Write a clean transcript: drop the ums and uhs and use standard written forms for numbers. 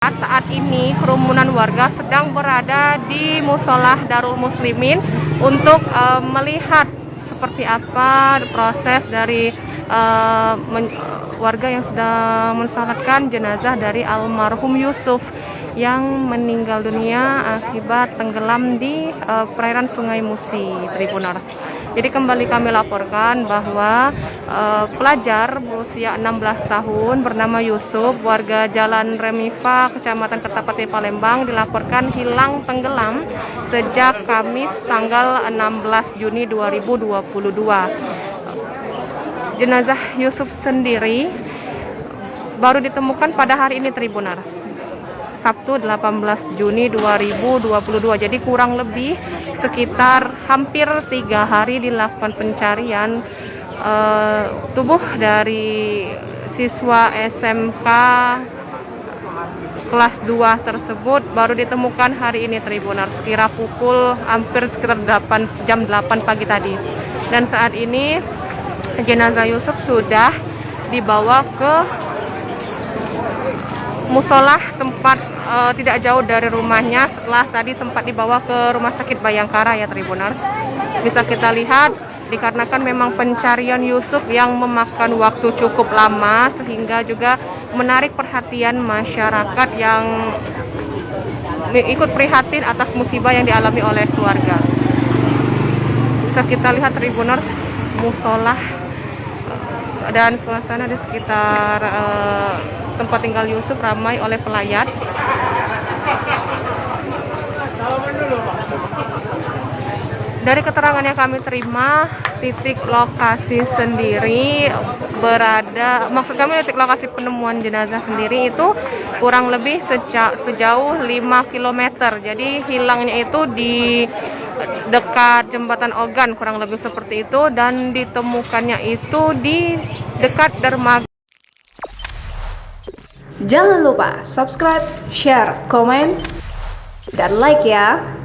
Saat ini kerumunan warga sedang berada di Musolah Darul Muslimin untuk melihat seperti apa proses dari warga yang sedang mensalatkan jenazah dari almarhum Yusuf yang meninggal dunia akibat tenggelam di perairan Sungai Musi, Tribuners. Jadi kembali kami laporkan bahwa pelajar berusia 16 tahun bernama Yusuf, warga Jalan Remifa, Kecamatan Kertapati, Palembang, dilaporkan hilang tenggelam sejak Kamis tanggal 16 Juni 2022. Jenazah Yusuf sendiri baru ditemukan pada hari ini, Tribuners, Sabtu 18 Juni 2022. Jadi kurang lebih sekitar hampir 3 hari dilakukan pencarian tubuh dari siswa SMK kelas 2 tersebut baru ditemukan hari ini, Tribuners, sekira pukul hampir sekitar jam 8 pagi tadi. Dan saat ini jenazah Yusuf sudah dibawa ke musolah tempat tidak jauh dari rumahnya, setelah tadi sempat dibawa ke Rumah Sakit Bayangkara, ya Tribuners. Bisa kita lihat dikarenakan memang pencarian Yusuf yang memakan waktu cukup lama sehingga juga menarik perhatian masyarakat yang ikut prihatin atas musibah yang dialami oleh keluarga. Bisa kita lihat, Tribuners, musolah dan suasana di sekitar tempat tinggal Yusuf ramai oleh pelayat. Dari keterangan yang kami terima, titik lokasi sendiri titik lokasi penemuan jenazah sendiri itu kurang lebih sejauh 5 km. Jadi hilangnya itu di dekat jembatan Ogan, kurang lebih seperti itu, dan ditemukannya itu di dekat dermaga. Jangan lupa subscribe, share, komen, dan like ya.